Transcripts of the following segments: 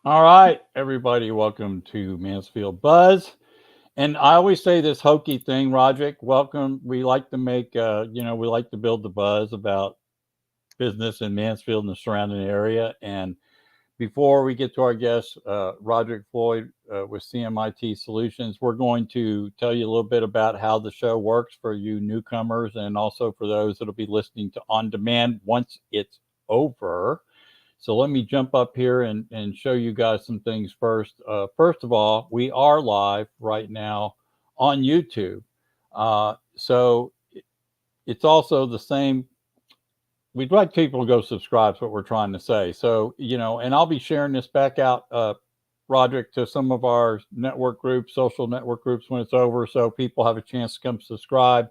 All right, everybody, welcome to Mansfield Buzz. And I always say this hokey thing, Roderick. Welcome. We like to make, we like to build the buzz about business in Mansfield and the surrounding area. And before we get to our guest, Roderick Floyd with CMIT Solutions, we're going to tell you a little bit about how the show works for you newcomers and also for those that'll be listening to on demand once it's over. So let me jump up here and show you guys some things first. First of all, we are live right now on YouTube. So it's also the same. We'd like people to go subscribe. Is what we're trying to say. So, and I'll be sharing this back out, Roderick, to some of our network groups, social network groups when it's over. So people have a chance to come subscribe.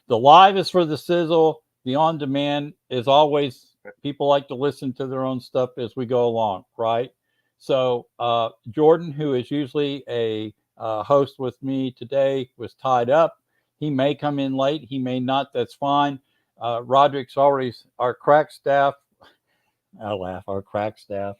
The live is for the sizzle. The on demand is always, people like to listen to their own stuff as we go along, right? So Jordan, who is usually a host with me today, was tied up. He may come in late. He may not. That's fine. Roderick's always our crack staff. I laugh. Our crack staff,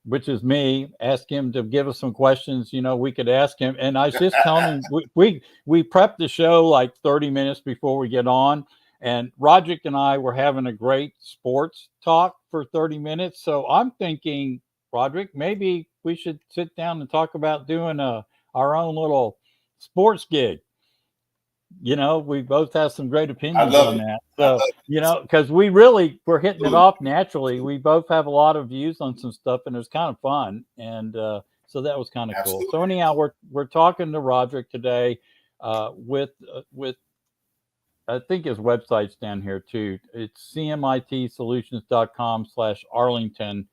which is me. Ask him to give us some questions. We could ask him. And I was just telling him we prepped the show like 30 minutes before we get on. And Roderick and I were having a great sports talk for 30 minutes. So I'm thinking, Roderick, maybe we should sit down and talk about doing our own little sports gig. We both have some great I opinions love on it. that. I love So, it. because we're hitting it Absolutely. off naturally. We both have a lot of views on some stuff, and it was kind of fun. And so that was kind of cool. So Absolutely. anyhow, we're talking to Roderick today with I think his website's down here too. It's cmitsolutions.com/Arlington.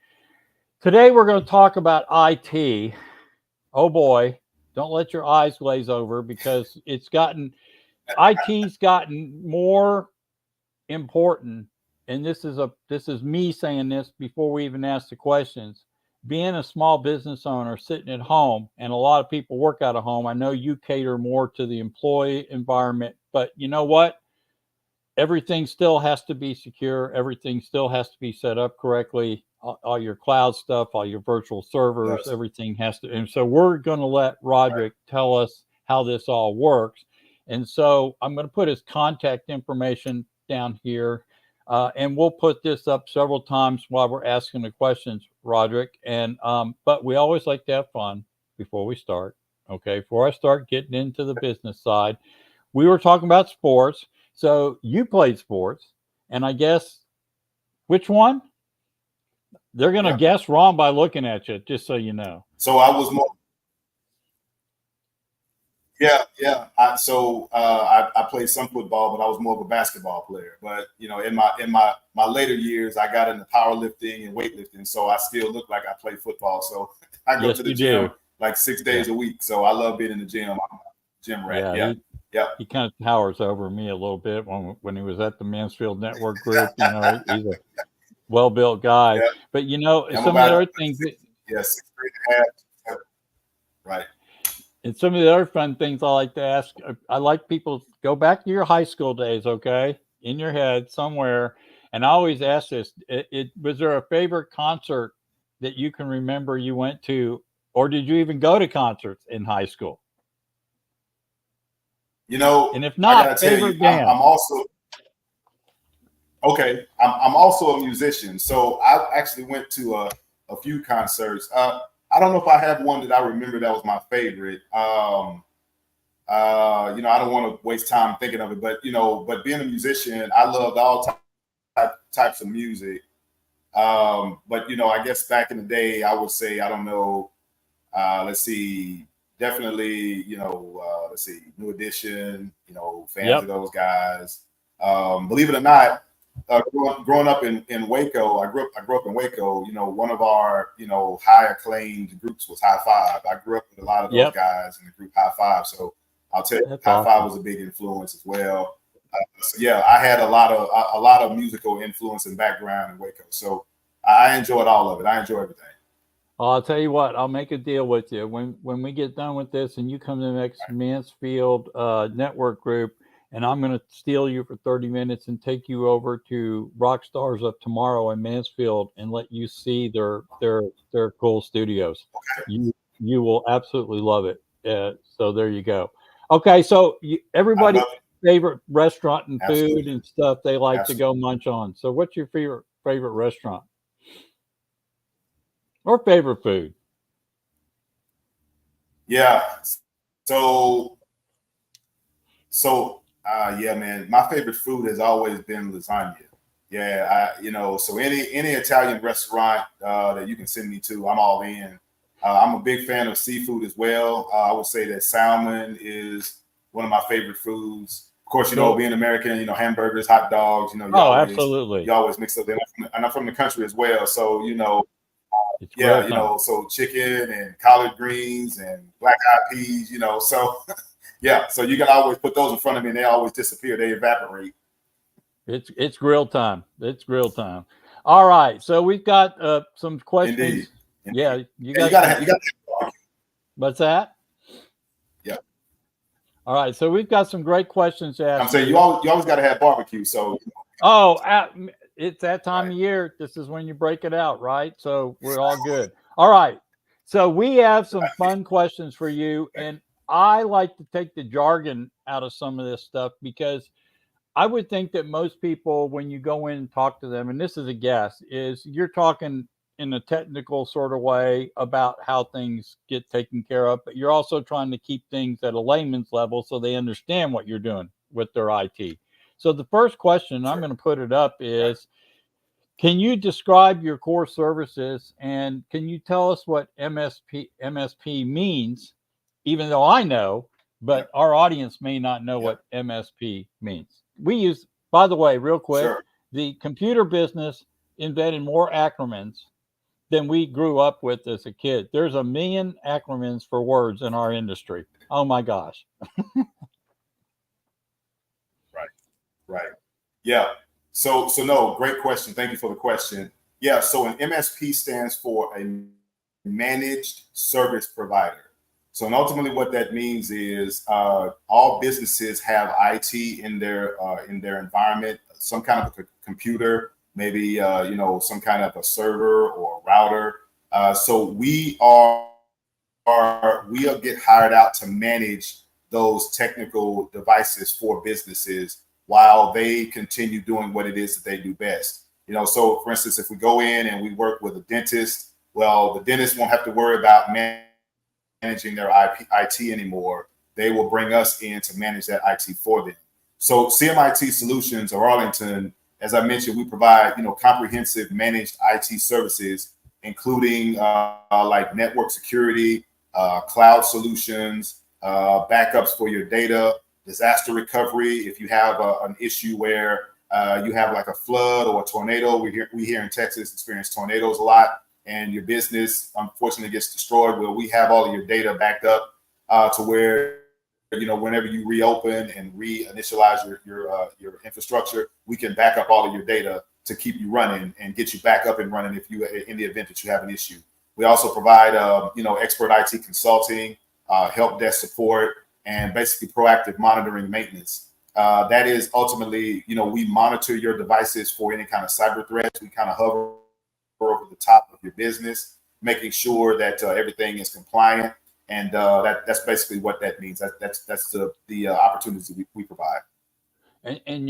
Today we're going to talk about IT. Oh boy, don't let your eyes glaze over because IT's gotten more important, and this is me saying this before we even ask the questions. Being a small business owner sitting at home, and a lot of people work out of home. I know you cater more to the employee environment, but you know what? Everything still has to be secure. Everything still has to be set up correctly. All your cloud stuff, all your virtual servers, Yes. everything has to. And so we're going to let Right. Roderick tell us how this all works. And so I'm going to put his contact information down here. And we'll put this up several times while we're asking the questions, Roderick. And but we always like to have fun before we start. Okay, before I start getting into the business side, we were talking about sports. So you played sports, and I guess which one? They're going to Yeah. guess wrong by looking at you, just so you know. So I was more. Yeah, yeah. I played some football, but I was more of a basketball player. But in my later years, I got into powerlifting and weightlifting, so I still look like I play football. So I go Yes, to the you gym do. like six Yeah, days a week. So I love being in the gym. I'm a gym rat. yeah. Yeah, He yeah. he kind of towers over me a little bit when he was at the Mansfield Network Group. He's a well built guy. Yeah. But I'm some of the about other things six, yeah, 6'3" and a half. Seven. Right. and some of the other fun things I like to ask, I like people to go back to your high school days, okay, in your head somewhere. And I always ask this: was there a favorite concert that you can remember you went to, or did you even go to concerts in high school? And if I not, gotta tell you, favorite I'm band. also okay. I'm also a musician, so I actually went to a few concerts. I don't know if I have one that I remember that was my favorite. I don't want to waste time thinking of it, but being a musician, I loved all types of music. But I guess back in the day, I would say I don't know. Let's see, definitely, let's see, New Edition. Fans of Yep. those guys. Believe it or not, growing up in Waco, I grew up in Waco. One of our high acclaimed groups was High Five. I grew up with a lot of those Yep. guys in the group High Five. So I'll tell you, That's High Five awesome. was a big influence as well. So yeah, I had a lot of musical influence and background in Waco. So I enjoyed all of it. I enjoy everything. Well, I'll tell you what, I'll make a deal with you. When we get done with this and you come to the next Mansfield network group and I'm going to steal you for 30 minutes and take you over to Rockstars of Tomorrow in Mansfield and let you see their cool studios. You will absolutely love it. So there you go. Okay, so everybody's favorite restaurant and food and stuff they like to go munch on. So what's your favorite restaurant or favorite food? Yeah. Yeah, man, my favorite food has always been lasagna. Yeah, so any Italian restaurant that you can send me to, I'm all in. I'm a big fan of seafood as well. I would say that salmon is one of my favorite foods. Of course, being American, hamburgers, hot dogs, absolutely. You always mix up. And I'm from the country as well. So, so chicken and collard greens and black-eyed peas, so yeah, so you can always put those in front of me and they always disappear. They evaporate. It's grill time. It's grill time. All right. So we've got some questions. Indeed. Yeah, you got what's that? Yeah. All right. So we've got some great questions to ask. I'm saying you always got to have barbecue. So. It's that time of year. This is when you break it out, right? So we're all good. All right. So we have some fun questions for you, and I like to take the jargon out of some of this stuff because I would think that most people, when you go in and talk to them, and this is a guess, is you're talking in a technical sort of way about how things get taken care of, but you're also trying to keep things at a layman's level so they understand what you're doing with their IT. So the first question, I'm going to put it up, is can you describe your core services and can you tell us what MSP means, even though I know, but our audience may not know what MSP means. We use, by the way, real quick, the computer business invented more acronyms than we grew up with as a kid. There's 1 million acronyms for words in our industry. Oh my gosh. Right. Yeah. So no, great question. Thank you for the question. Yeah. So an MSP stands for a managed service provider. So, and ultimately what that means is all businesses have IT in their environment, some kind of a computer, maybe, some kind of a server or a router. So we'll get hired out to manage those technical devices for businesses while they continue doing what it is that they do best. So for instance, if we go in and we work with a dentist, well, the dentist won't have to worry about managing their IT anymore. They will bring us in to manage that IT for them. So CMIT Solutions of Arlington, as I mentioned, we provide comprehensive managed IT services, including like network security, cloud solutions, backups for your data, disaster recovery. If you have an issue where you have like a flood or a tornado, we here in Texas experience tornadoes a lot, and your business unfortunately gets destroyed. Well, we have all of your data backed up to where whenever you reopen and reinitialize your infrastructure, we can back up all of your data to keep you running and get you back up and running if you in the event that you have an issue. We also provide expert IT consulting, help desk support, and basically proactive monitoring maintenance. That is ultimately, we monitor your devices for any kind of cyber threats. We kind of hover over the top of your business, making sure that everything is compliant. And that's basically what that means. That's the opportunities we provide. And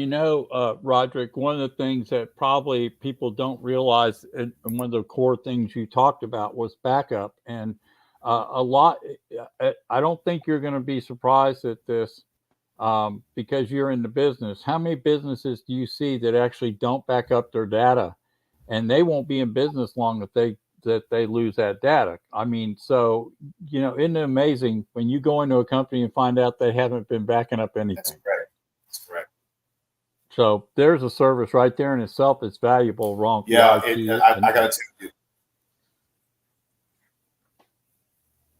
Roderick, one of the things that probably people don't realize, and one of the core things you talked about was backup. And I don't think you're going to be surprised at this because you're in the business. How many businesses do you see that actually don't back up their data, and they won't be in business long if they lose that data? I mean, so isn't it amazing when you go into a company and find out they haven't been backing up anything? That's correct. So there's a service right there in itself that's valuable. Wrong? Yeah, I got to tell you.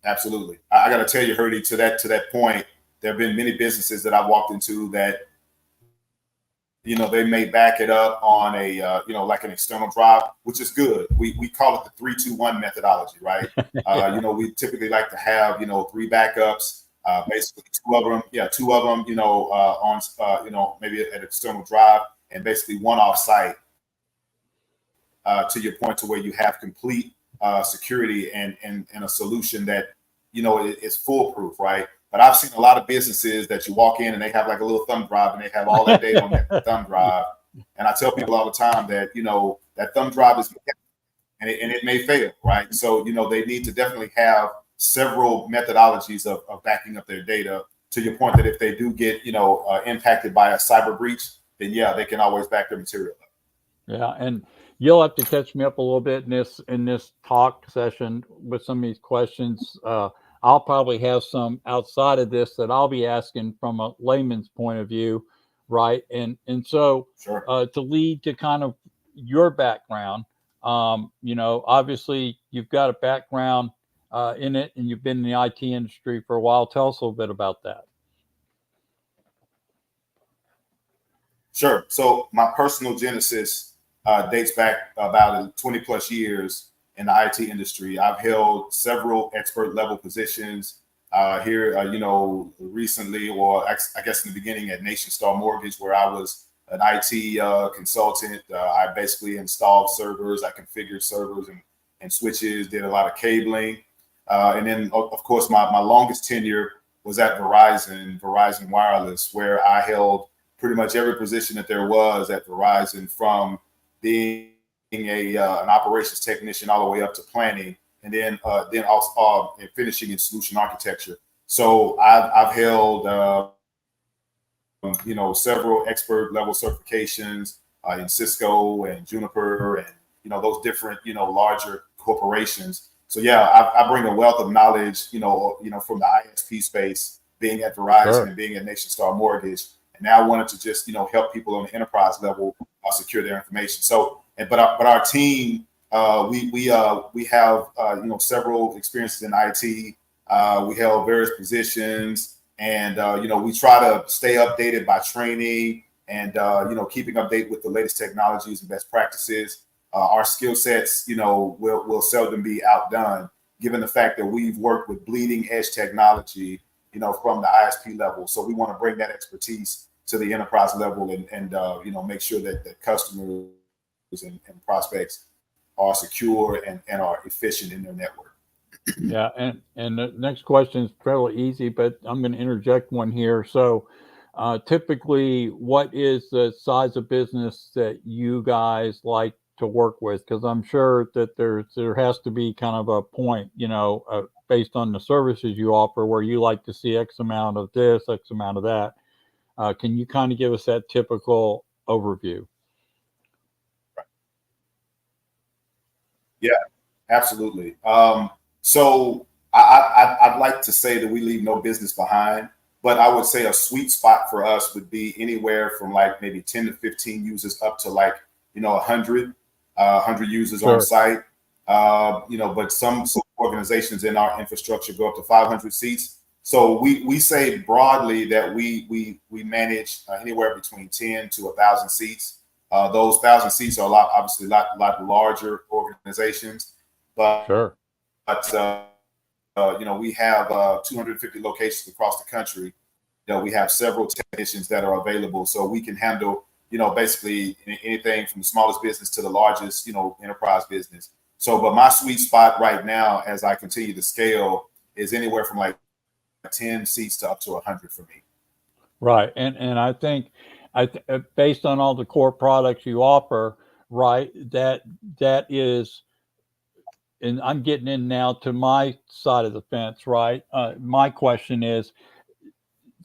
Absolutely. I got to tell you, Herdy, to that point, there have been many businesses that I've walked into that, they may back it up on a, like an external drive, which is good. We call it the 3-2-1 methodology, right? We typically like to have, 3 backups. Basically, two of them, on, maybe an external drive, and basically one off site, to your point, to where you have complete security and a solution that, is foolproof, right? But I've seen a lot of businesses that you walk in and they have like a little thumb drive and they have all that data on that thumb drive. And I tell people all the time that, that thumb drive is, and it may fail, right? So, they need to definitely have several methodologies of backing up their data, to your point that if they do get, impacted by a cyber breach, then yeah, they can always back their material up. Yeah, and you'll have to catch me up a little bit in this talk session with some of these questions. I'll probably have some outside of this that I'll be asking from a layman's point of view, right? And so Sure. To lead to kind of your background, obviously you've got a background in it, and you've been in the IT industry for a while. Tell us a little bit about that. Sure. So my personal genesis dates back about 20 plus years in the IT industry. I've held several expert level positions here, recently, or I guess in the beginning at Nation Star Mortgage, where I was an IT consultant. I basically installed servers, I configured servers and switches, did a lot of cabling. And then, of course, my longest tenure was at Verizon Wireless, where I held pretty much every position that there was at Verizon, from being an operations technician all the way up to planning, and then also finishing in solution architecture. So I've held several expert level certifications in Cisco and Juniper and those different larger corporations. So yeah, I bring a wealth of knowledge from the ISP space, being at Verizon Sure. and being at Nation Star Mortgage. And now I wanted to just, help people on the enterprise level secure their information. So, but our team, we have several experiences in IT. We held various positions, and we try to stay updated by training and keeping update with the latest technologies and best practices. Our skill sets, will seldom be outdone, given the fact that we've worked with bleeding edge technology, from the ISP level. So we want to bring that expertise to the enterprise level and make sure that customers and prospects are secure and are efficient in their network. Yeah, and the next question is fairly easy, but I'm going to interject one here. So, typically, what is the size of business that you guys like to work with? Because I'm sure that there has to be kind of a point, based on the services you offer, where you like to see X amount of this, X amount of that. Can you kind of give us that typical overview? Yeah, absolutely. So I'd like to say that we leave no business behind, but I would say a sweet spot for us would be anywhere from like maybe 10 to 15 users up to like, 100 users Sure. on site. But some organizations in our infrastructure go up to 500 seats. So we say broadly that we manage anywhere between 10 to 1,000 seats. Those 1,000 seats are obviously a lot larger organizations, but Sure. we have 250 locations across the country. We have several technicians that are available, so we can handle basically anything from the smallest business to the largest enterprise business. So, but my sweet spot right now, as I continue to scale, is anywhere from like 10 seats to up to 100 for me. Right, and I think based on all the core products you offer, right, that is, and I'm getting in now to my side of the fence, right? My question is,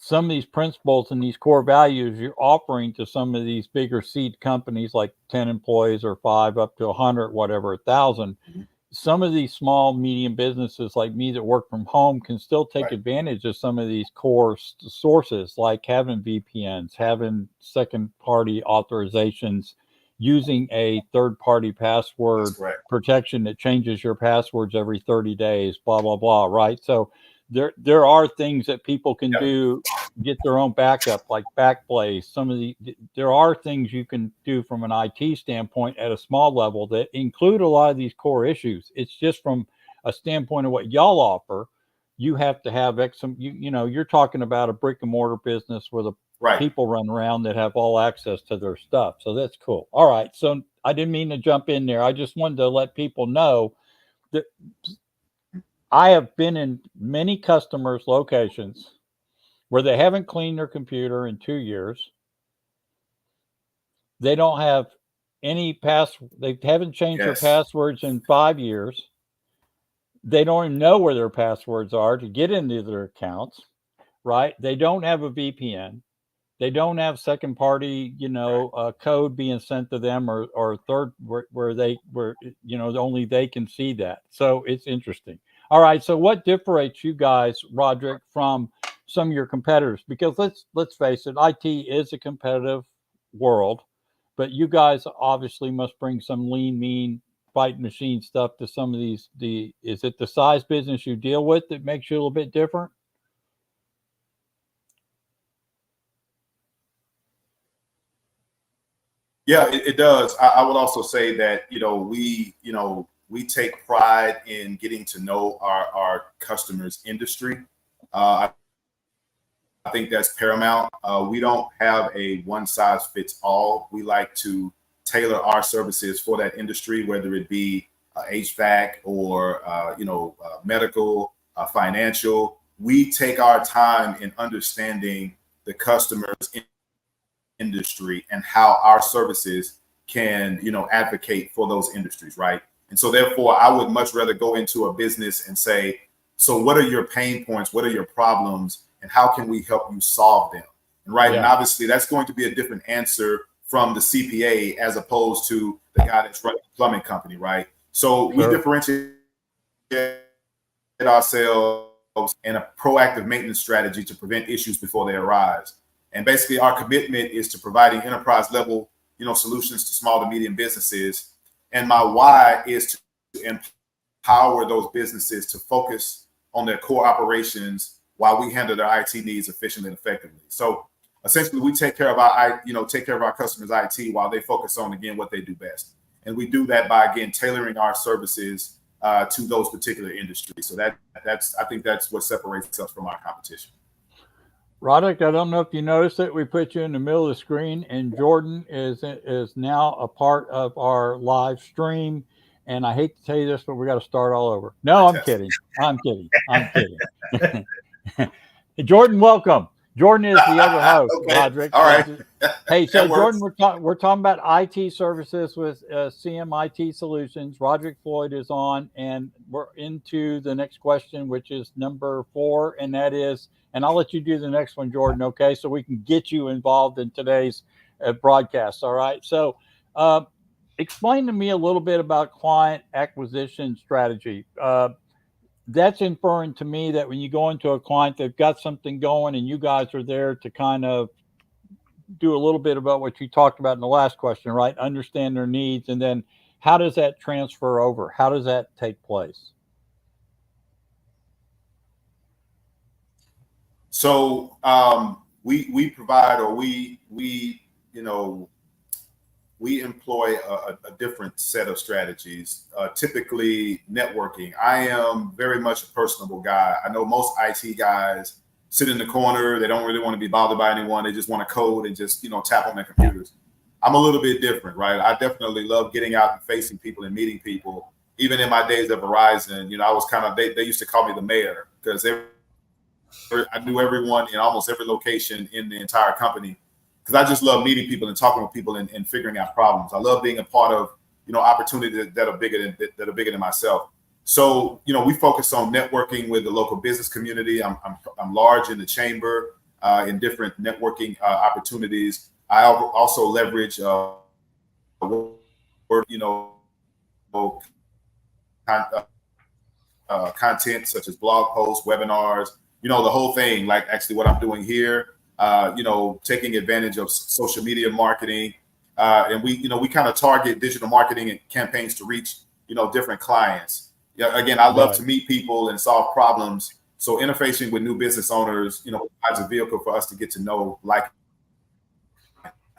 some of these principles and these core values you're offering to some of these bigger seed companies, like 10 employees or 5 up to 100, whatever, 1,000. Mhm. Some of these small, medium businesses like me that work from home can still take Right. advantage of some of these core sources, like having VPNs, having second party authorizations, using a third party password That's correct. protection that changes your passwords every 30 days, blah, blah, blah. Right. So there are things that people can Yep. do, get their own backup, like Backblaze. There are things you can do from an IT standpoint at a small level that include a lot of these core issues. It's just from a standpoint of what y'all offer, you have to have you know, you're talking about a brick and mortar business where the Right. people run around that have all access to their stuff. So that's cool. All right. So I didn't mean to jump in there. I just wanted to let people know that I have been in many customers' locations where they haven't cleaned their computer in 2 years. They don't have they haven't changed their Yes. passwords in 5 years. They don't even know where their passwords are to get into their accounts, right? They don't have a VPN. They don't have second party, you know, code being sent to them or third where you know, only they can see that. So it's interesting. All right. So what differentiates you guys, Roderick, from some of your competitors? Because let's face it, IT is a competitive world, but you guys obviously must bring some lean, mean, fight machine stuff to some of these. Is it the size business you deal with that makes you a little bit different? Yeah, it does. I would also say that, we take pride in getting to know our customers' industry. I think that's paramount. We don't have a one size fits all. We like to tailor our services for that industry, whether it be HVAC or medical, financial. We take our time in understanding the customer's industry and how our services can, advocate for those industries, right? And so therefore, I would much rather go into a business and say, so what are your pain points? What are your problems? And how can we help you solve them? And right. Yeah. And obviously that's going to be a different answer from the CPA as opposed to the guy that's running the plumbing company, right? So we differentiate ourselves in a proactive maintenance strategy to prevent issues before they arise. And basically our commitment is to providing enterprise level, solutions to small to medium businesses. And my why is to empower those businesses to focus on their core operations while we handle their IT needs efficiently and effectively. So essentially we take care of our customers' IT while they focus on, again, what they do best. And we do that by, again, tailoring our services to those particular industries. So I think that's what separates us from our competition. Roderick, I don't know if you noticed it. We put you in the middle of the screen, and Jordan is now a part of our live stream. And I hate to tell you this, but we got to start all over. No, I'm kidding. I'm kidding. Jordan, welcome. Jordan is the other host, okay. Roderick. All right. Hey, so Jordan, we're talking about IT services with CMIT Solutions. Roderick Floyd is on, and we're into the next question, which is number 4, and that is, and I'll let you do the next one, Jordan, okay, so we can get you involved in today's broadcast, all right? So explain to me a little bit about client acquisition strategy. That's inferring to me that when you go into a client, they've got something going and you guys are there to kind of do a little bit about what you talked about in the last question, right? Understand their needs. And then how does that transfer over? How does that take place? So we provide, or we employ a different set of strategies, typically networking. I am very much a personable guy. I know most IT guys sit in the corner. They don't really want to be bothered by anyone. They just want to code and just, tap on their computers. I'm a little bit different, right? I definitely love getting out and facing people and meeting people. Even in my days at Verizon, I was kind of, they used to call me the mayor because I knew everyone in almost every location in the entire company. Because I just love meeting people and talking with people and figuring out problems. I love being a part of, opportunities that are bigger than myself. So, we focus on networking with the local business community. I'm large in the chamber in different networking opportunities. I also leverage, content such as blog posts, webinars, the whole thing. Like actually, what I'm doing here. Taking advantage of social media marketing. And we kind of target digital marketing and campaigns to reach, different clients. Yeah. Again, I love to meet people and solve problems. So interfacing with new business owners, provides a vehicle for us to get to know, like,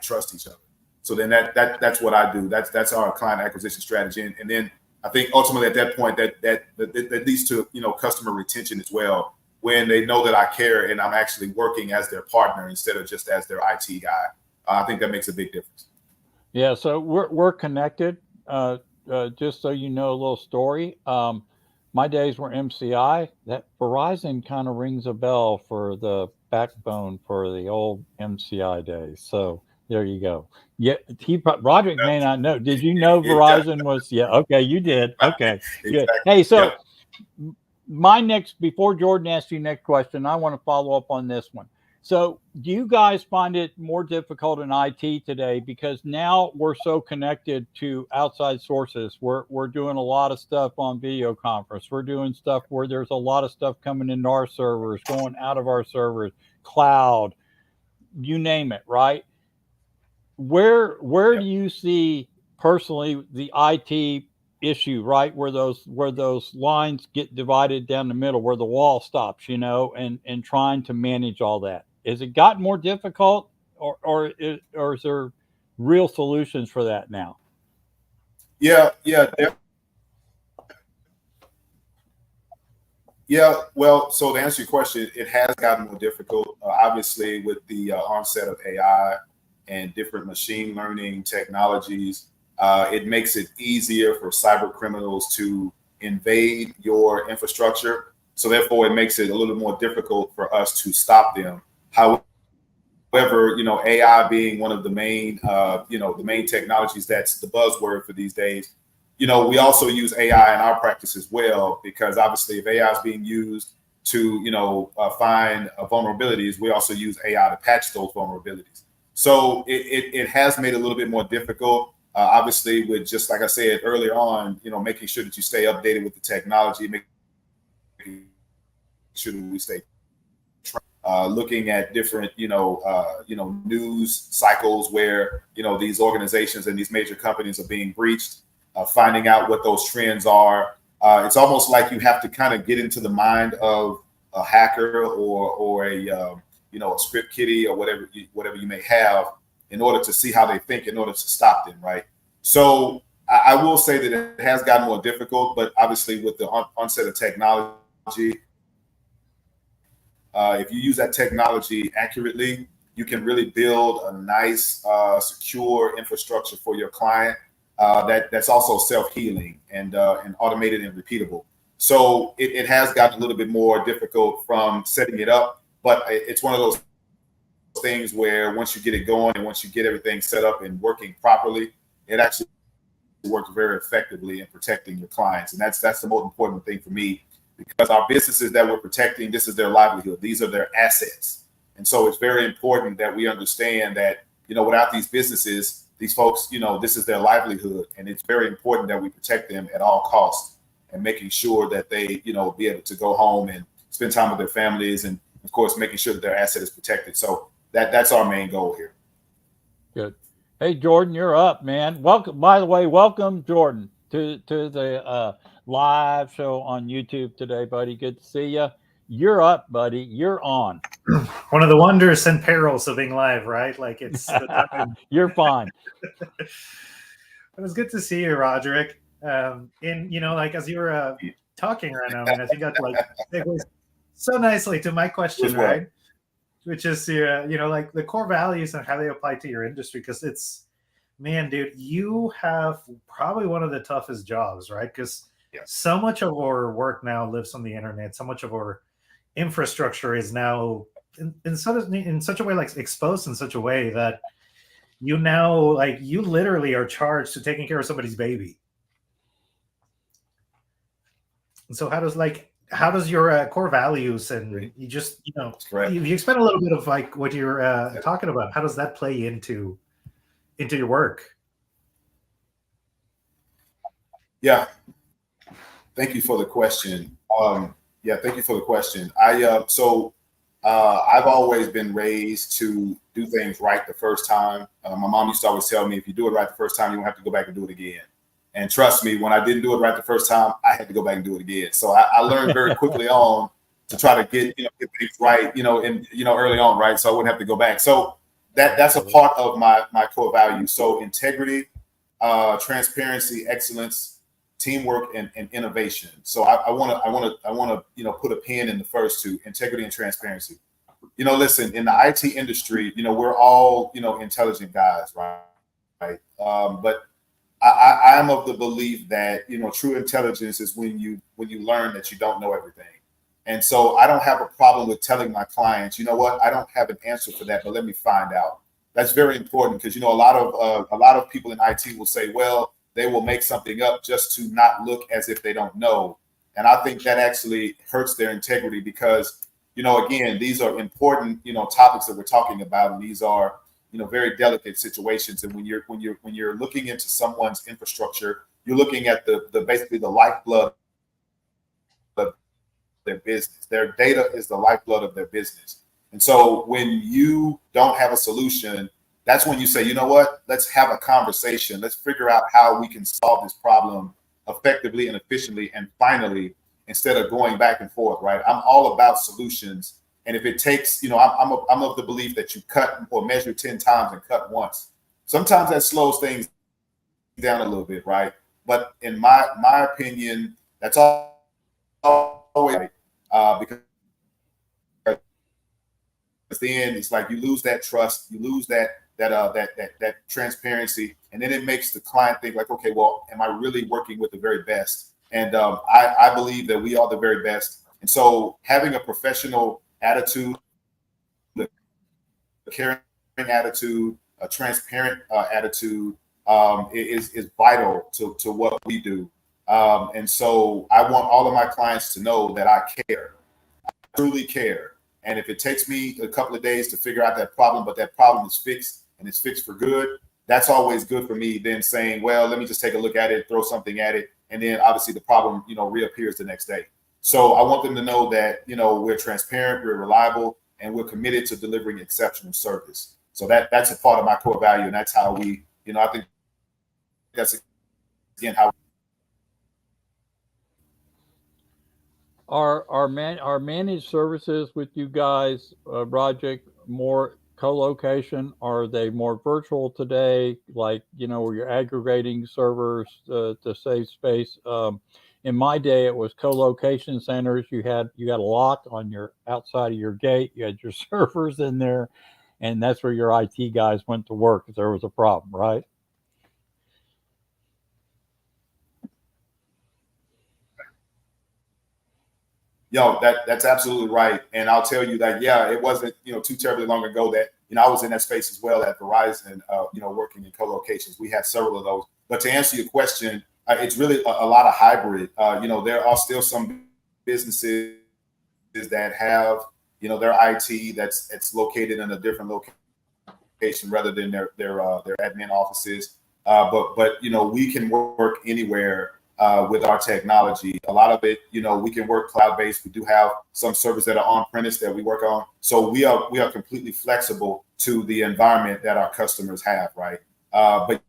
trust each other. So then that's what I do. That's our client acquisition strategy. And then, I think ultimately at that point that leads to, you know, customer retention as well, when they know that I care and I'm actually working as their partner instead of just as their IT guy. I think that makes a big difference. Yeah, so we're connected. Just so you know, a little story. My days were MCI. That Verizon kind of rings a bell for the backbone for the old MCI days. So there you go. Yeah, Roderick may not know. Did you know Yeah, Verizon was? Yeah, okay, you did. Okay, good. exactly. Hey, so Yeah. my next, before Jordan asks you next question, I want to follow up on this one. So do you guys find it more difficult in IT today because now we're so connected to outside sources? We're doing a lot of stuff on video conference. We're doing stuff where there's a lot of stuff coming into our servers, going out of our servers, cloud, you name it, right? Where do you see personally the IT issue, right? Where those lines get divided down the middle, where the wall stops, you know, and trying to manage all that. Has it gotten more difficult, or is there real solutions for that now? Yeah, yeah. Well, so to answer your question, it has gotten more difficult. Obviously, with the onset of AI and different machine learning technologies, it makes it easier for cyber criminals to invade your infrastructure. So therefore, it makes it a little more difficult for us to stop them. However, you know, AI being one of the main, you know, the main technologies that's the buzzword for these days, you know, we also use AI in our practice as well, because obviously if AI is being used to, you know, find vulnerabilities, we also use AI to patch those vulnerabilities. So it has made it a little bit more difficult, obviously, with, just like I said earlier on, you know, making sure that you stay updated with the technology, making sure that we stay looking at different, news cycles where, you know, these organizations and these major companies are being breached, finding out what those trends are. It's almost like you have to kind of get into the mind of a hacker or a script kiddie or whatever you may have in order to see how they think, in order to stop them, right? So I will say that it has gotten more difficult, but obviously with the onset of technology, if you use that technology accurately, you can really build a nice, secure infrastructure for your client that's also self-healing and automated and repeatable. So it has gotten a little bit more difficult from setting it up, but it's one of those things where once you get it going and once you get everything set up and working properly, it actually works very effectively in protecting your clients. And that's the most important thing for me, because our businesses that we're protecting, this is their livelihood. These are their assets. And so it's very important that we understand that, you know, without these businesses, these folks, you know, this is their livelihood. And it's very important that we protect them at all costs, and making sure that they, you know, be able to go home and spend time with their families, and of course, making sure that their asset is protected. So that's our main goal here. Good. Hey, Jordan, you're up, man. Welcome. By the way, welcome, Jordan, to the live show on YouTube today, buddy. Good to see you. You're up, buddy. You're on. One of the wonders and perils of being live, right? Like, it's the time. You're fine. It was good to see you, Roderick. You know, like, as you were talking right now, I mean, I think that like segues so nicely to my question, right? Which is, you know, like the core values and how they apply to your industry. Because it's, man, dude, you have probably one of the toughest jobs, right? Because so much of our work now lives on the internet. So much of our infrastructure is now in such a way, like, exposed in such a way that you now, like, you literally are charged to taking care of somebody's baby. And so how does your core values, and you just, you know, you explain a little bit of like what you're talking about, how does that play into your work? Yeah. Thank you for the question. Thank you for the question. I've always been raised to do things right the first time. My mom used to always tell me, if you do it right the first time, you don't have to go back and do it again. And trust me, when I didn't do it right the first time, I had to go back and do it again. So I learned very quickly on to try to get things right, early on, right? So I wouldn't have to go back. So that's a part of my core values. So integrity, transparency, excellence, teamwork, and innovation. So I want to put a pin in the first two: integrity and transparency. Listen, in the IT industry, we're all intelligent guys, right? But I am of the belief that true intelligence is when you learn that you don't know everything. And so I don't have a problem with telling my clients, you know what, I don't have an answer for that, but let me find out. That's very important because a lot of people in IT will say, well, they will make something up just to not look as if they don't know. And I think that actually hurts their integrity because, again, these are important, topics that we're talking about, and these are very delicate situations. And when you're looking into someone's infrastructure, you're looking at the basically the lifeblood of their business. Their data is the lifeblood of their business. And so when you don't have a solution, that's when you say, you know what, let's have a conversation. Let's figure out how we can solve this problem effectively and efficiently. And finally, instead of going back and forth, right? I'm all about solutions. And if it takes, I'm of the belief that you cut or measure 10 times and cut once. Sometimes that slows things down a little bit, right? But in my opinion, that's always right, because then it's like you lose that trust, you lose that transparency, and then it makes the client think like, okay, well, am I really working with the very best? And I believe that we are the very best. And so having a professional attitude, a caring attitude, a transparent attitude is vital to what we do. And so I want all of my clients to know that I care. I truly care. And if it takes me a couple of days to figure out that problem, but that problem is fixed and it's fixed for good, that's always good for me than saying, well, let me just take a look at it, throw something at it, and then obviously the problem, reappears the next day. So I want them to know that, we're transparent, we're reliable, and we're committed to delivering exceptional service. So that's a part of my core value, and that's how we, I think that's, again, how. Are managed services with you guys, Roderick, more co-location? Are they more virtual today? Like, where you're aggregating servers to save space? In my day, it was co-location centers. You had a lock on your outside of your gate. You had your servers in there, and that's where your IT guys went to work if there was a problem, right? That's absolutely right. And I'll tell you that, yeah, it wasn't, too terribly long ago that, I was in that space as well at Verizon, working in co-locations. We had several of those. But to answer your question, it's really a lot of hybrid. There are still some businesses that have, their IT that's located in a different location rather than their admin offices. But we can work anywhere with our technology. A lot of it, we can work cloud-based. We do have some servers that are on-premise that we work on. So we are completely flexible to the environment that our customers have, right? But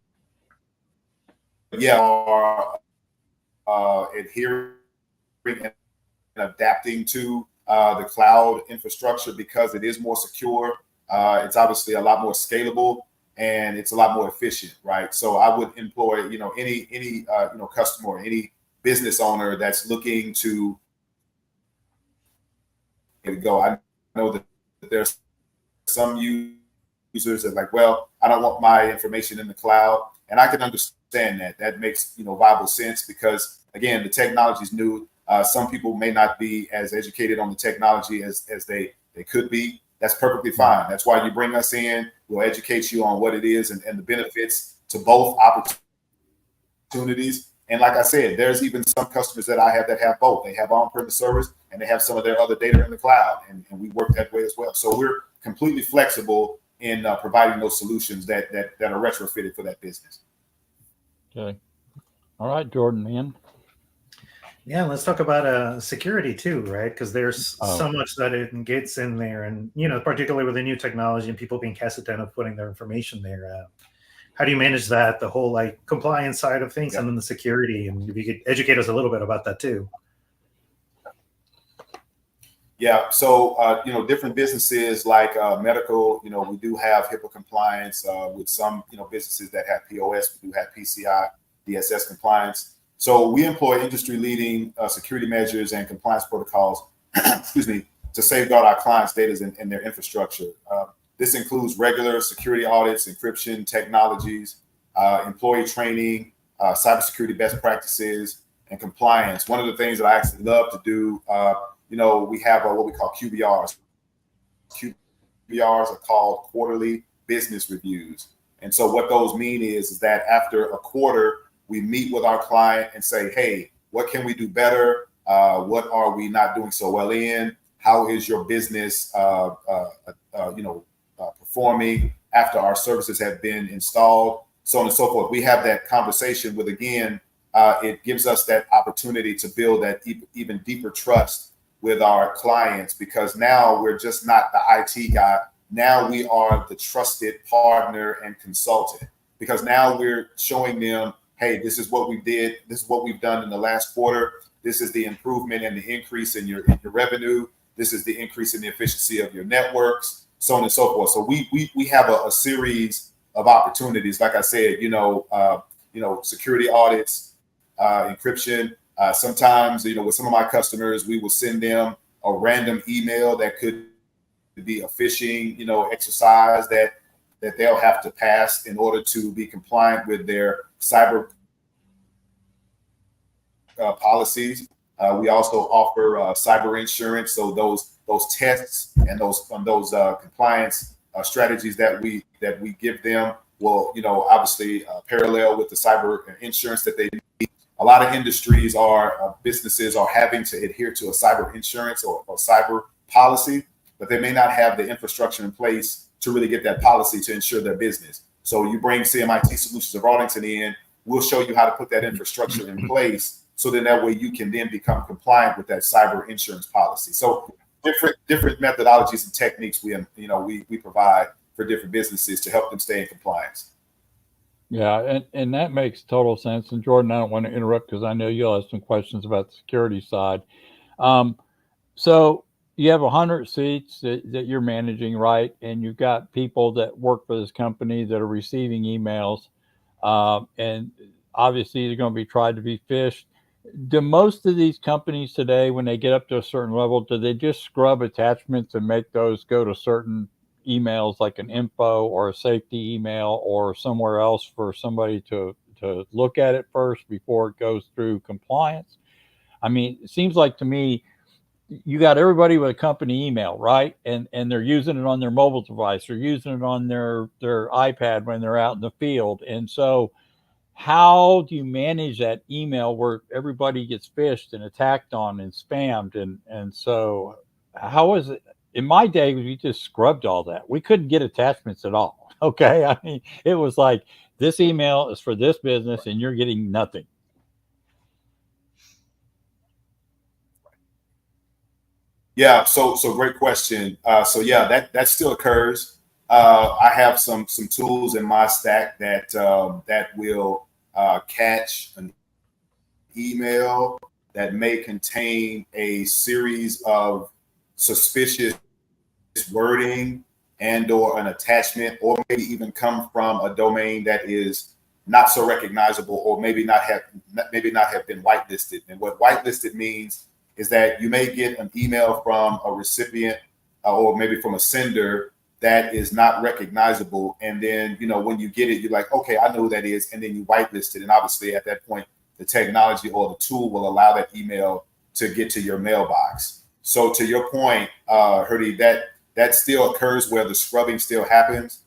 yeah, are adhering and adapting to the cloud infrastructure because it is more secure. It's obviously a lot more scalable, and it's a lot more efficient, right? So I would employ, any customer or any business owner that's looking to go. I know that there's some users that like, well, I don't want my information in the cloud, and I can understand that. That makes viable sense because again, the technology is new. Some people may not be as educated on the technology as they could be. That's perfectly fine. That's why you bring us in. We'll educate you on what it is and the benefits to both opportunities. And like I said, there's even some customers that I have that have both. They have on-premise servers and they have some of their other data in the cloud. And we work that way as well. So we're completely flexible in providing those solutions that are retrofitted for that business. Okay. All right, Jordan, man. Yeah, let's talk about security too, right? Because there's so much that it gets in there, and particularly with the new technology and people being hesitant of putting their information there. How do you manage that? The whole compliance side of things, and then the security, and if you could educate us a little bit about that too. Yeah, so different businesses like medical, we do have HIPAA compliance with some businesses that have POS. We do have PCI DSS compliance. So we employ industry-leading security measures and compliance protocols, excuse me, to safeguard our clients' data and their infrastructure. This includes regular security audits, encryption technologies, employee training, cybersecurity best practices, and compliance. One of the things that I actually love to do, we have what we call QBRs. QBRs are called quarterly business reviews. And so what those mean is that after a quarter, we meet with our client and say, hey, what can we do better? What are we not doing so well in? How is your business, performing after our services have been installed, so on and so forth. We have that conversation with, again, it gives us that opportunity to build that even deeper trust with our clients, because now we're just not the IT guy. Now we are the trusted partner and consultant, because now we're showing them, hey, this is what we did. This is what we've done in the last quarter. This is the improvement and the increase in your revenue. This is the increase in the efficiency of your networks, so on and so forth. So we have a series of opportunities. Like I said, security audits, encryption. Sometimes, with some of my customers, we will send them a random email that could be a phishing, exercise that they'll have to pass in order to be compliant with their cyber policies. We also offer cyber insurance. So those tests and those compliance strategies that we give them will, obviously parallel with the cyber insurance that they need. A lot of industries businesses are having to adhere to a cyber insurance or cyber policy, but they may not have the infrastructure in place to really get that policy to insure their business. So you bring CMIT Solutions of Arlington in, we'll show you how to put that infrastructure in place, so then that way you can then become compliant with that cyber insurance policy. So different methodologies and techniques we provide for different businesses to help them stay in compliance. Yeah, and that makes total sense. And Jordan, I don't want to interrupt because I know you'll have some questions about the security side. So you have 100 seats that you're managing, right? And you've got people that work for this company that are receiving emails, and obviously they're going to be tried to be phished. Do most of these companies today, when they get up to a certain level, do they just scrub attachments and make those go to certain emails, like an info or a safety email or somewhere else for somebody to look at it first before it goes through compliance? I mean, it seems like to me, you got everybody with a company email, right? And they're using it on their mobile device, they're using it on their iPad when they're out in the field. And so how do you manage that email where everybody gets phished and attacked on and spammed? And so how is it? In my day, we just scrubbed all that. We couldn't get attachments at all. Okay. I mean, it was like, this email is for this business and you're getting nothing. Yeah. So great question. So yeah, that still occurs. I have some tools in my stack that will catch an email that may contain a series of suspicious wording and or an attachment, or maybe even come from a domain that is not so recognizable, or maybe not have been whitelisted. And what whitelisted means is that you may get an email from a recipient or maybe from a sender that is not recognizable. And then, when you get it, you're like, okay, I know who that is. And then you whitelist it. And obviously at that point, the technology or the tool will allow that email to get to your mailbox. So to your point, Herdy, that still occurs where the scrubbing still happens.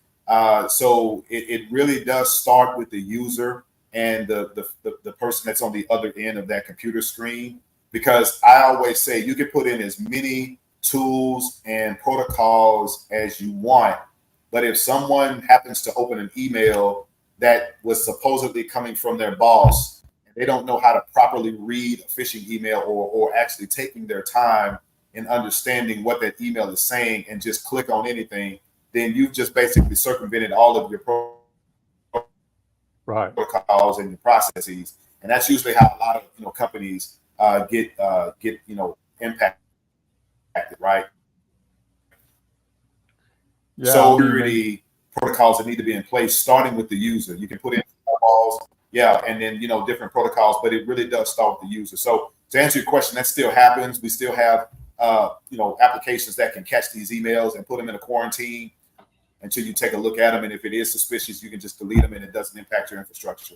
So it really does start with the user and the person that's on the other end of that computer screen. Because I always say you can put in as many tools and protocols as you want, but if someone happens to open an email that was supposedly coming from their boss, and they don't know how to properly read a phishing email or actually taking their time in understanding what that email is saying and just click on anything, then you've just basically circumvented all of your protocols and your processes. And that's usually how a lot of companies get impacted, right? Yeah, so security protocols that need to be in place, starting with the user. You can put in firewalls, yeah, and then different protocols, but it really does start with the user. So to answer your question, that still happens. We still have applications that can catch these emails and put them in a quarantine until you take a look at them, and if it is suspicious, you can just delete them, and it doesn't impact your infrastructure.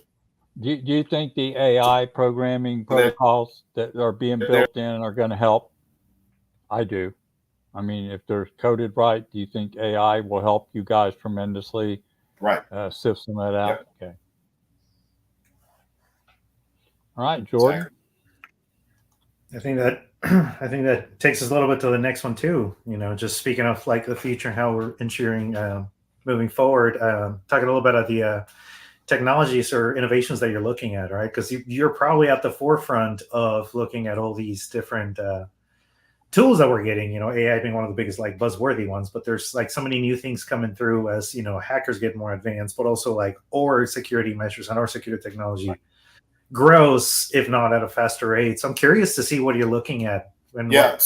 Do you think the AI programming protocols that are being built in are going to help? I do. I mean, if they're coded right, do you think AI will help you guys tremendously? Right. Sift some of that out. Yep. Okay. All right, Jordan. Exactly. I think that takes us a little bit to the next one too. Just speaking of like the future and how we're ensuring moving forward. Talking a little bit about the technologies or innovations that you're looking at, right? Because you're probably at the forefront of looking at all these different tools that we're getting. AI being one of the biggest like buzzworthy ones, but there's like so many new things coming through as hackers get more advanced, but also like our security measures and our security technology grows, if not at a faster rate. So I'm curious to see what you're looking at. And yeah.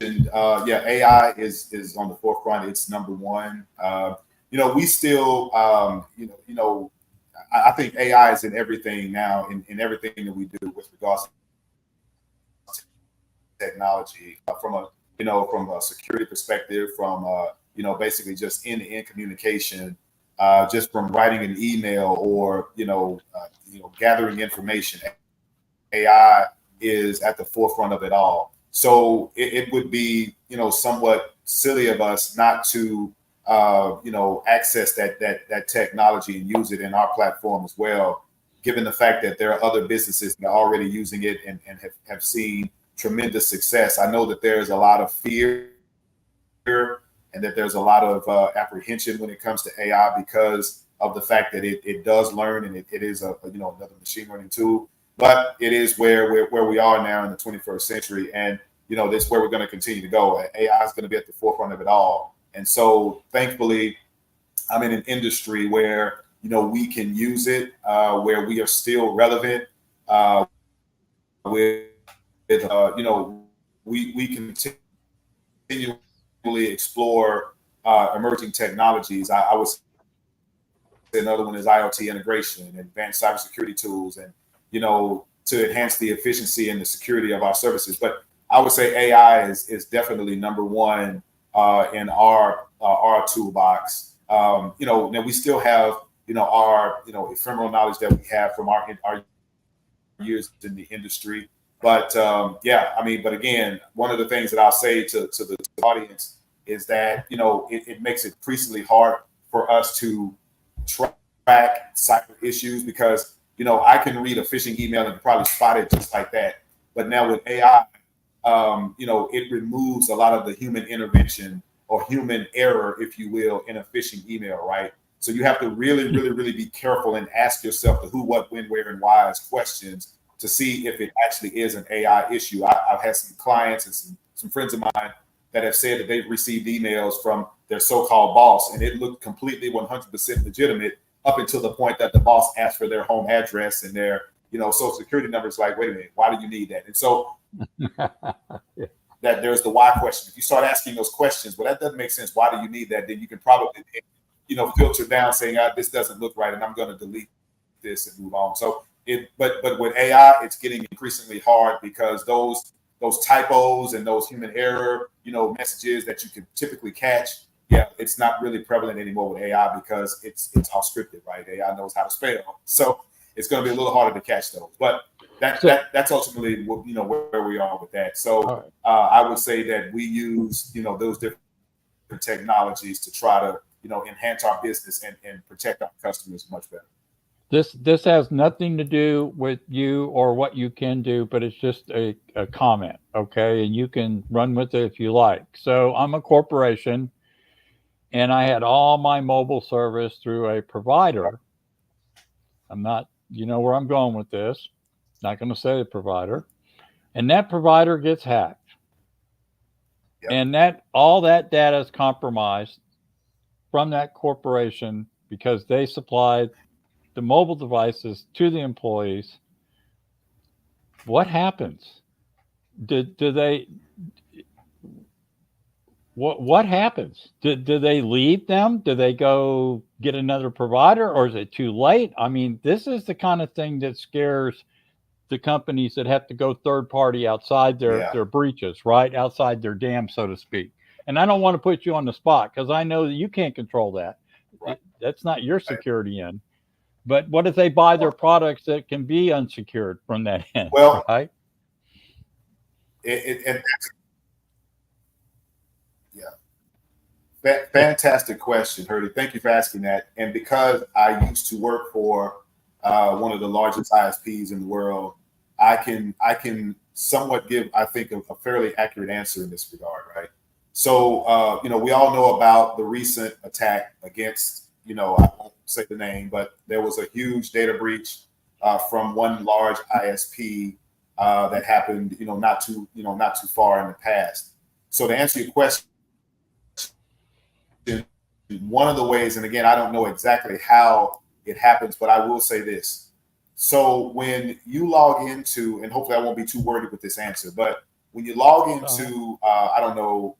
AI is on the forefront. It's number one. We still, I think AI is in everything now, in everything that we do with regards to technology, from a security perspective, from basically just end-to-end communication, just from writing an email or gathering information. AI is at the forefront of it all. So it would be somewhat silly of us not to access that technology and use it in our platform as well, given the fact that there are other businesses that are already using it and have seen tremendous success. I know that there's a lot of fear and that there's a lot of apprehension when it comes to AI because of the fact that it does learn and it is another machine learning tool. But it is where we are now in the 21st century, and this is where we're going to continue to go. AI is going to be at the forefront of it all, and so thankfully, I'm in an industry where we can use it, where we are still relevant. We continually explore emerging technologies. I would say another one is IoT integration and advanced cybersecurity tools, and to enhance the efficiency and the security of our services. But I would say AI is definitely number one in our toolbox. Now we still have our ephemeral knowledge that we have from our years in the industry. But but again, one of the things that I'll say to the audience is that it makes it increasingly hard for us to track cyber issues because I can read a phishing email and probably spot it just like that. But now with AI, it removes a lot of the human intervention or human error, if you will, in a phishing email, right? So you have to really, really, really be careful and ask yourself the who, what, when, where, and why questions to see if it actually is an AI issue. I've had some clients and some friends of mine that have said that they've received emails from their so-called boss, and it looked completely 100% legitimate up until the point that the boss asked for their home address and their social security number. It's like, wait a minute, why do you need that? And so that there's the why question. If you start asking those questions, well, that doesn't make sense. Why do you need that? Then you can probably filter down saying, this doesn't look right, and I'm going to delete this and move on. So but with AI, it's getting increasingly hard because those typos and those human error, messages that you can typically catch, it's not really prevalent anymore with AI because it's all scripted, right? AI knows how to spell, so it's going to be a little harder to catch those. But that's ultimately where we are with that. So I would say that we use those different technologies to try to enhance our business and protect our customers much better. This has nothing to do with you or what you can do, but it's just a comment, okay? And you can run with it if you like. So I'm a corporation, and I had all my mobile service through a provider. I'm not, where I'm going with this. Not going to say the provider. And that provider gets hacked. Yep. And all that data is compromised from that corporation because they supplied the mobile devices to the employees. What happens? what happens? Do they leave them? Do they go get another provider, or is it too late? I mean, this is the kind of thing that scares the companies that have to go third party outside their breaches, right? Outside their dam, so to speak. And I don't want to put you on the spot because I know that you can't control that. Right. That's not your security end. But what if they buy their products that can be unsecured from that end? Well, right? Fantastic question, Hurdy. Thank you for asking that. And because I used to work for one of the largest ISPs in the world, I can somewhat give, I think, a fairly accurate answer in this regard, right? So, we all know about the recent attack against, I won't say the name, but there was a huge data breach from one large ISP that happened, not too far in the past. So to answer your question, one of the ways, and again, I don't know exactly how it happens, but I will say this. So when you log into, and hopefully I won't be too wordy with this answer, but when you log into, I don't know,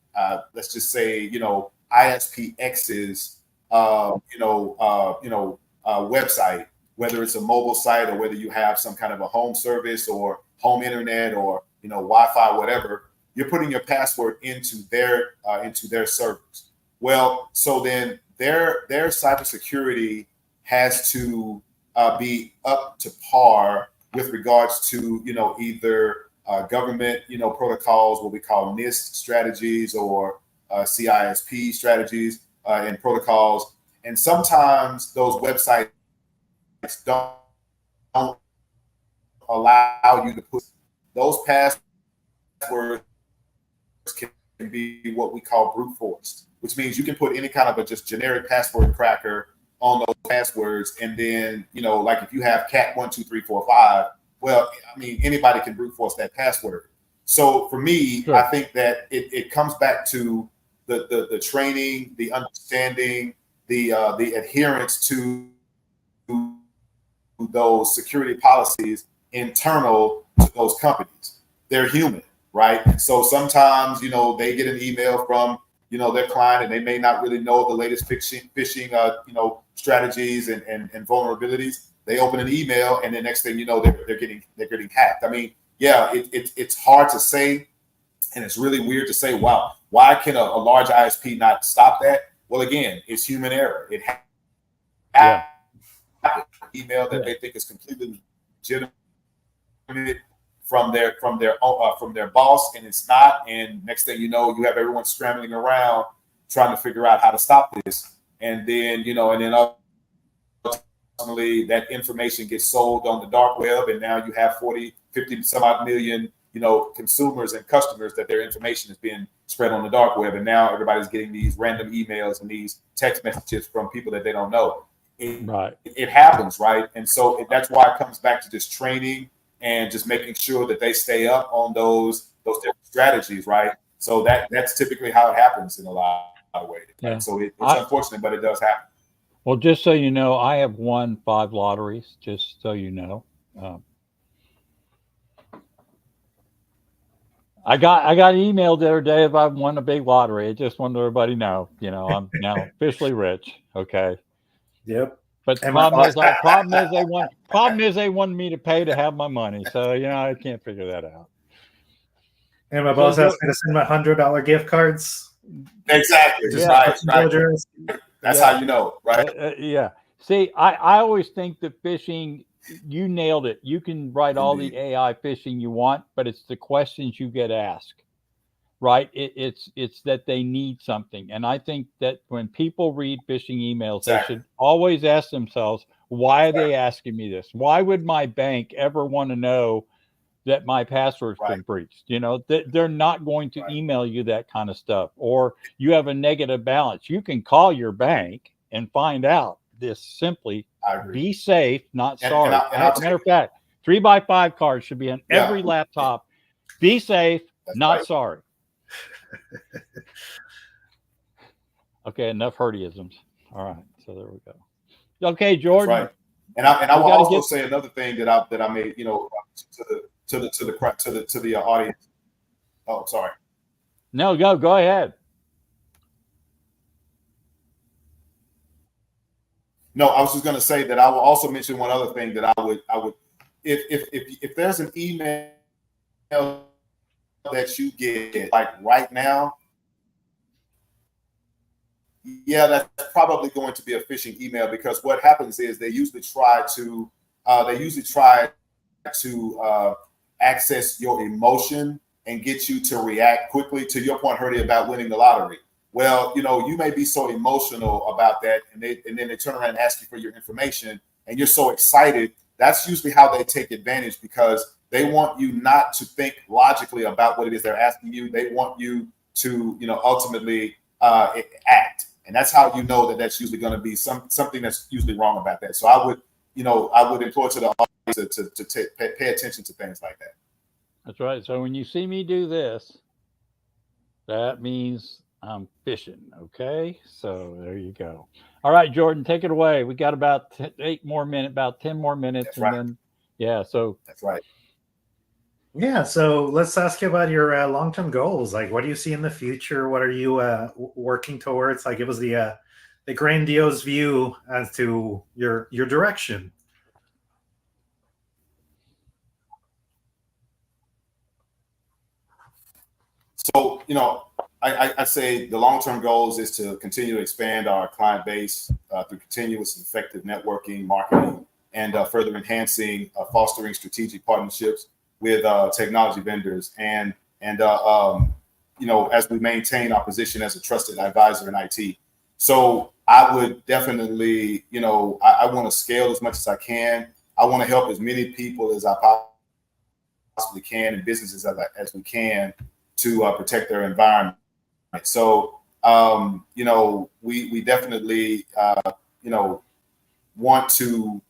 let's just say, ISP X's, website, whether it's a mobile site or whether you have some kind of a home service or home internet or, Wi-Fi, whatever, you're putting your password into their servers. Well, so then their cybersecurity has to be up to par with regards to, either government, protocols, what we call NIST strategies or CISP strategies and protocols. And sometimes those websites don't allow you to put those passwords can be what we call brute force, which means you can put any kind of a just generic password cracker on those passwords. And then, like if you have cat 1, 2, 3, 4, 5, well, I mean, anybody can brute force that password. So for me, sure. I think that it comes back to the training, the understanding, the adherence to those security policies internal to those companies. They're human, right? So sometimes, they get an email from, their client, and they may not really know the latest phishing strategies and vulnerabilities. They open an email, and the next thing you know, they're getting hacked. I mean, yeah, it's hard to say, and it's really weird to say, wow, why can a large ISP not stop that? Well, again, it's human error. It happens. Email that they think is completely legitimate from their boss, and it's not. And next thing you know, you have everyone scrambling around trying to figure out how to stop this. And then ultimately that information gets sold on the dark web, and now you have 40, 50 some odd million consumers and customers that their information is being spread on the dark web, and now everybody's getting these random emails and these text messages from people that they don't know. It happens, right? And so that's why it comes back to just training and just making sure that they stay up on those different strategies, right? So that's typically how it happens in a lot of ways. Right? Yeah. So it's unfortunate, but it does happen. Well, just so you know, I have won 5 lotteries, just so you know. I got emailed the other day if I won a big lottery. I just wanted everybody to know, I'm now officially rich. Okay. Yep. But the problem is they want me to pay to have my money. So, I can't figure that out. And my boss asked me to send my $100 gift cards. Exactly. Right. That's how you know, right? Yeah. See, I always think that phishing, you nailed it. You can write all the AI phishing you want, but it's the questions you get asked, right? It's that they need something. And I think that when people read phishing emails, they should always ask themselves, why are they asking me this? Why would my bank ever want to know that my password's been breached? They're not going to email you that kind of stuff. Or you have a negative balance. You can call your bank and find out this simply. Be safe, not sorry. Matter of fact, 3x5 cards should be on every laptop. Be safe, not sorry. Okay, enough Hurdyisms. All right, so there we go. Okay, Jordan. That's right. And I will also say another thing that I made, to the audience. Oh, sorry. No, go ahead. No, I was just going to say that I will also mention one other thing that I would, if there's an email that you get like right now, yeah, that's probably going to be a phishing email, because what happens is they usually try to access your emotion and get you to react quickly. To your point, Hurdy, about winning the lottery. Well, you may be so emotional about that, and then they turn around and ask you for your information, and you're so excited. That's usually how they take advantage, because they want you not to think logically about what it is they're asking you. They want you to, ultimately act. And that's how you know that that's usually going to be something that's usually wrong about that. So I would implore to the audience to pay attention to things like that. That's right. So when you see me do this, that means I'm fishing. Okay. So there you go. All right, Jordan, take it away. We got about 10 more minutes. That's right. Then, yeah. So that's right. Yeah, so let's ask you about your long-term goals. Like, what do you see in the future? What are you working towards? Like, give us the grandiose view as to your direction. So, I say the long-term goals is to continue to expand our client base through continuous and effective networking, marketing, and further enhancing, fostering strategic partnerships with technology vendors, and as we maintain our position as a trusted advisor in IT. So I would definitely, I want to scale as much as I can. I want to help as many people as I possibly can, and businesses as we can, to protect their environment. So we definitely want to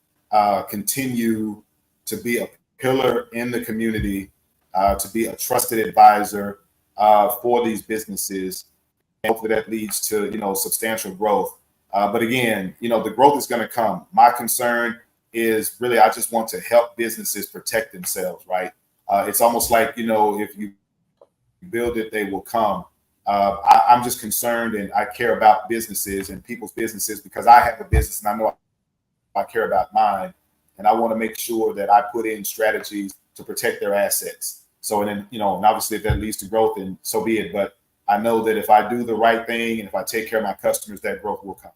continue to be a pillar in the community, to be a trusted advisor for these businesses. And hopefully that leads to, substantial growth. But again, the growth is going to come. My concern is really, I just want to help businesses protect themselves, right? It's almost like, if you build it, they will come. I'm just concerned, and I care about businesses and people's businesses, because I have a business and I know I care about mine. And I want to make sure that I put in strategies to protect their assets. So, and then, and obviously if that leads to growth, then so be it. But I know that if I do the right thing and if I take care of my customers, that growth will come.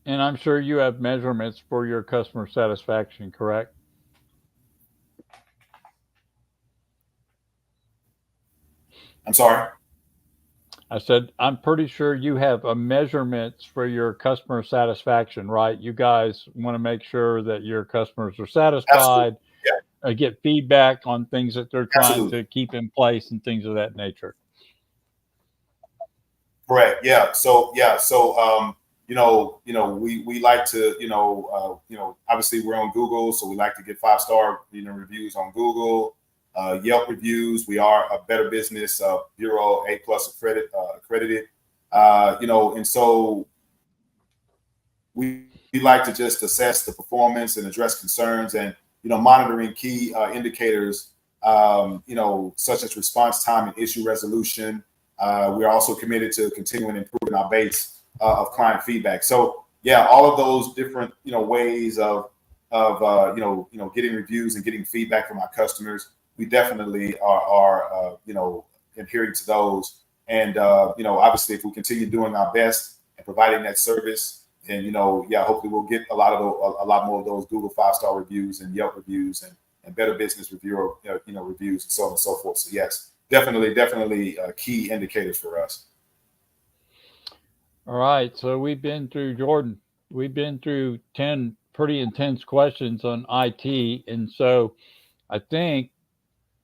And I'm sure you have measurements for your customer satisfaction, correct? I'm sorry? I said, I'm pretty sure you have a measurements for your customer satisfaction, right? You guys want to make sure that your customers are satisfied, get feedback on things that they're trying to keep in place and things of that nature. Correct. Yeah. So we like to, obviously we're on Google, so we like to get 5-star, reviews on Google. Yelp reviews. We are a Better Business Bureau A+ accredited. And so we like to just assess the performance and address concerns, and monitoring key indicators, such as response time and issue resolution. We're also committed to continuing improving our base of client feedback. So yeah, all of those different ways of getting reviews and getting feedback from our customers. We definitely are adhering to those. And, obviously if we continue doing our best and providing that service, then, hopefully we'll get a lot more of those Google 5-star reviews and Yelp reviews and Better Business reviews and so on and so forth. So yes, definitely key indicators for us. All right. So we've been through, Jordan, 10 pretty intense questions on IT. And so I think,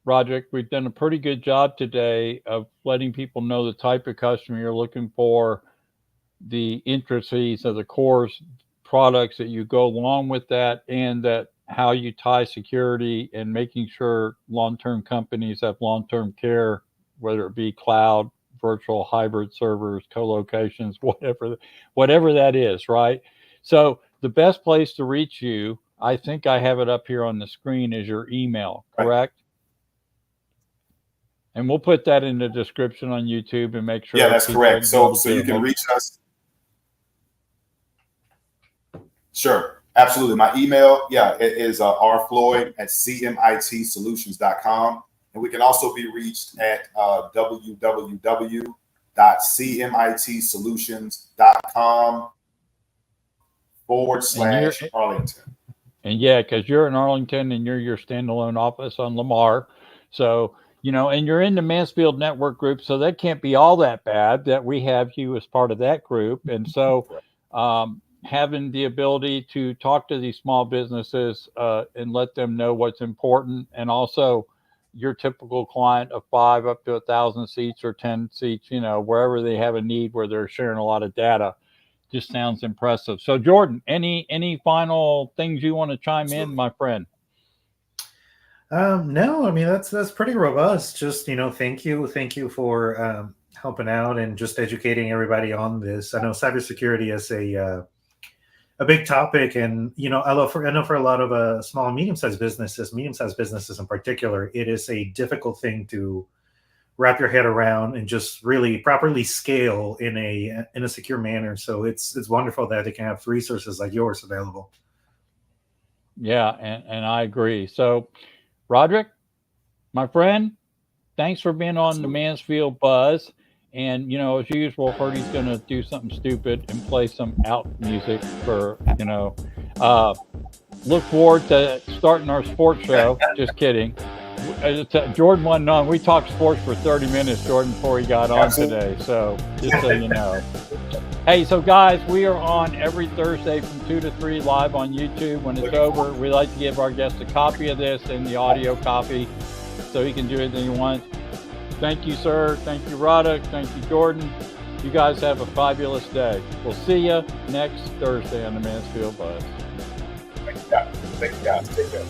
Roderick, we've done a pretty good job today of letting people know the type of customer you're looking for, the intricacies of the core products that you go along with that, and that how you tie security and making sure long-term companies have long-term care, whether it be cloud, virtual, hybrid servers, co-locations, whatever that is, right? So the best place to reach you, I think I have it up here on the screen, is your email, correct? Right. And we'll put that in the description on YouTube and make sure. Yeah, that's correct. So you can reach us. Sure. Absolutely. My email, it is rfloyd@cmitsolutions.com. And we can also be reached at www.cmitsolutions.com/Arlington. And yeah, because you're in Arlington and you're your standalone office on Lamar. So, and you're in the Mansfield network group. So that can't be all that bad that we have you as part of that group. And so having the ability to talk to these small businesses and let them know what's important. And also your typical client of 5 up to 1,000 seats or 10 seats, wherever they have a need where they're sharing a lot of data. Just sounds impressive. So Jordan, any final things you want to chime in, my friend? No, I mean, that's pretty robust. Just, thank you for helping out and just educating everybody on this. I know cybersecurity is a big topic, and I know for a lot of small and medium-sized businesses in particular, it is a difficult thing to wrap your head around and just really properly scale in a secure manner. So it's wonderful that they can have resources like yours available. Yeah, and I agree. So Roderick, my friend, thanks for being on the Mansfield Buzz. And as usual, Ferdy's gonna do something stupid and play some out music for look forward to starting our sports show. Just kidding. Jordan wasn't on. We talked sports for 30 minutes, Jordan, before he got on today. So just so you know. Hey, so guys, we are on every Thursday from 2 to 3 live on YouTube. When it's over, we like to give our guests a copy of this and the audio copy so he can do anything he wants. Thank you, sir. Thank you, Roderick. Thank you, Jordan. You guys have a fabulous day. We'll see you next Thursday on the Mansfield Buzz. Thank you, guys. Take care.